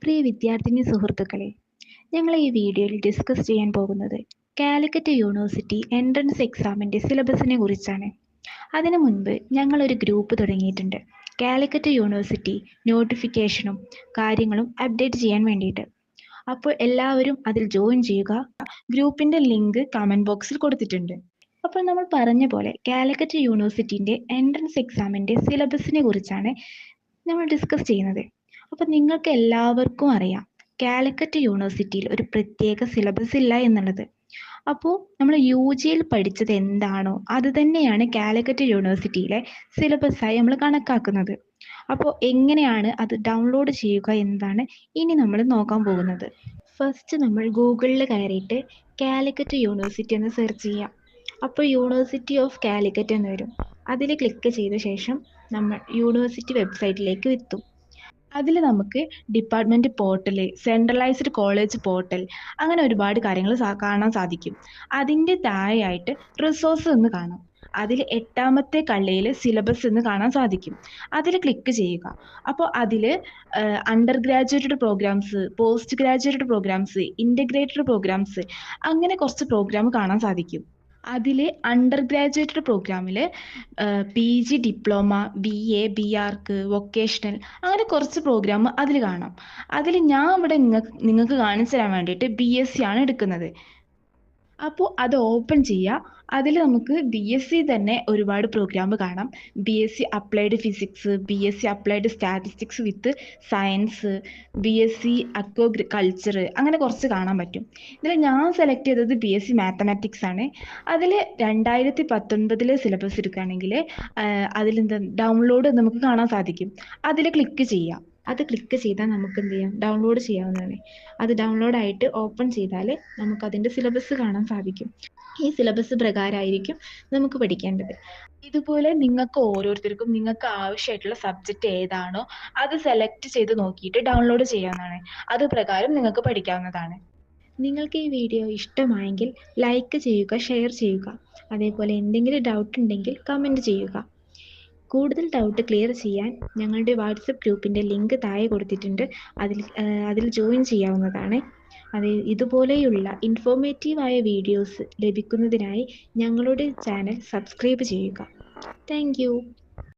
പ്രിയ വിദ്യാർത്ഥിനി സുഹൃത്തുക്കളെ, ഞങ്ങൾ ഈ വീഡിയോയിൽ ഡിസ്കസ് ചെയ്യാൻ പോകുന്നത് കാലിക്കറ്റ് യൂണിവേഴ്സിറ്റി എൻട്രൻസ് എക്സാമിൻ്റെ സിലബസിനെ കുറിച്ചാണ്. അതിനു മുൻപ് ഞങ്ങൾ ഒരു ഗ്രൂപ്പ് തുടങ്ങിയിട്ടുണ്ട്. കാലിക്കറ്റ് യൂണിവേഴ്സിറ്റി നോട്ടിഫിക്കേഷനും കാര്യങ്ങളും അപ്ഡേറ്റ് ചെയ്യാൻ വേണ്ടിയിട്ട്. അപ്പോൾ എല്ലാവരും അതിൽ ജോയിൻ ചെയ്യുക. ഗ്രൂപ്പിൻ്റെ ലിങ്ക് കമൻറ്റ് ബോക്സിൽ കൊടുത്തിട്ടുണ്ട്. അപ്പോൾ നമ്മൾ പറഞ്ഞ പോലെ കാലിക്കറ്റ് യൂണിവേഴ്സിറ്റിൻ്റെ എൻട്രൻസ് എക്സാമിൻ്റെ സിലബസിനെ കുറിച്ചാണ് നമ്മൾ ഡിസ്കസ് ചെയ്യുന്നത്. അപ്പോൾ നിങ്ങൾക്ക് എല്ലാവർക്കും അറിയാം കാലിക്കറ്റ് യൂണിവേഴ്സിറ്റിയിൽ ഒരു പ്രത്യേക സിലബസ് ഇല്ല എന്നുള്ളത്. അപ്പോൾ നമ്മൾ UGയിൽ പഠിച്ചത് എന്താണോ അത് തന്നെയാണ് കാലിക്കറ്റ് യൂണിവേഴ്സിറ്റിയിലെ സിലബസായി നമ്മൾ കണക്കാക്കുന്നത്. അപ്പോൾ എങ്ങനെയാണ് അത് ഡൗൺലോഡ് ചെയ്യുക എന്നതാണ് ഇനി നമ്മൾ നോക്കാൻ പോകുന്നത്. ഫസ്റ്റ് നമ്മൾ ഗൂഗിളിൽ കയറിയിട്ട് കാലിക്കറ്റ് യൂണിവേഴ്സിറ്റി എന്ന് സെർച്ച് ചെയ്യാം. അപ്പോൾ യൂണിവേഴ്സിറ്റി ഓഫ് കാലിക്കറ്റ് എന്ന് വരും. അതിൽ ക്ലിക്ക് ചെയ്ത ശേഷം നമ്മൾ യൂണിവേഴ്സിറ്റി വെബ്സൈറ്റിലേക്ക് എത്തും. അതിൽ നമുക്ക് department portal, centralised college portal, അങ്ങനെ ഒരുപാട് കാര്യങ്ങൾ കാണാൻ സാധിക്കും. അതിൻ്റെ താഴെയായിട്ട് റിസോഴ്സ് എന്ന് കാണാം. അതിൽ 8ാമത്തെ കള്ളിയിൽ സിലബസ് എന്ന് കാണാൻ സാധിക്കും. അതിൽ ക്ലിക്ക് ചെയ്യുക. അപ്പോൾ അതിൽ under graduated programmes, post graduated programmes, integrated programmes, അങ്ങനെ കുറച്ച് പ്രോഗ്രാം കാണാൻ സാധിക്കും. അതിൽ അണ്ടർ ഗ്രാജുവേറ്റഡ് പ്രോഗ്രാമിൽ PG, diploma, BA, BArc, vocational, അങ്ങനെ കുറച്ച് പ്രോഗ്രാം അതിൽ കാണാം. അതിൽ ഞാൻ ഇവിടെ നിങ്ങൾക്ക് കാണിച്ചു തരാൻ വേണ്ടിയിട്ട് BSc ആണ് എടുക്കുന്നത്. അപ്പോൾ അത് ഓപ്പൺ ചെയ്യുക. അതിൽ നമുക്ക് BSc തന്നെ ഒരുപാട് പ്രോഗ്രാം കാണാം. BSc applied physics, BSc applied statistics വിത്ത് സയൻസ്, BSc അക്വാകൾച്ചർ, അങ്ങനെ കുറച്ച് കാണാൻ പറ്റും. ഇതിൽ ഞാൻ സെലക്ട് ചെയ്തത് BSc മാത്തമാറ്റിക്സ് ആണ്. അതിൽ 2019 സിലബസ് എടുക്കുകയാണെങ്കിൽ അതിൽ ഡൗൺലോഡ് നമുക്ക് കാണാൻ സാധിക്കും. അതിൽ ക്ലിക്ക് ചെയ്യാം. അത് ക്ലിക്ക് ചെയ്താൽ നമുക്ക് എന്ത് ചെയ്യാം, ഡൗൺലോഡ് ചെയ്യാവുന്നതാണ്. അത് ഡൗൺലോഡ് ആയിട്ട് ഓപ്പൺ ചെയ്താൽ നമുക്ക് അതിൻ്റെ സിലബസ് കാണാൻ സാധിക്കും. ഈ സിലബസ് പ്രകാരമായിരിക്കും നമുക്ക് പഠിക്കേണ്ടത്. ഇതുപോലെ നിങ്ങൾക്ക് ഓരോരുത്തർക്കും നിങ്ങൾക്ക് ആവശ്യമായിട്ടുള്ള സബ്ജക്റ്റ് ഏതാണോ അത് സെലക്ട് ചെയ്ത് നോക്കിയിട്ട് ഡൗൺലോഡ് ചെയ്യാവുന്നതാണ്. അത് പ്രകാരം നിങ്ങൾക്ക് പഠിക്കാവുന്നതാണ്. നിങ്ങൾക്ക് ഈ വീഡിയോ ഇഷ്ടമായെങ്കിൽ ലൈക്ക് ചെയ്യുക, ഷെയർ ചെയ്യുക. അതേപോലെ എന്തെങ്കിലും ഡൗട്ട് ഉണ്ടെങ്കിൽ കമൻറ്റ് ചെയ്യുക. കൂടുതൽ ഡൗട്ട് ക്ലിയർ ചെയ്യാൻ ഞങ്ങളുടെ വാട്സപ്പ് ഗ്രൂപ്പിൻ്റെ ലിങ്ക് താഴെ കൊടുത്തിട്ടുണ്ട്. അതിൽ ജോയിൻ ചെയ്യാവുന്നതാണ്. ഇതുപോലെയുള്ള ഇൻഫോർമേറ്റീവായ വീഡിയോസ് ലഭിക്കുന്നതിനായി ഞങ്ങളുടെ ചാനൽ സബ്സ്ക്രൈബ് ചെയ്യുക. Thank you.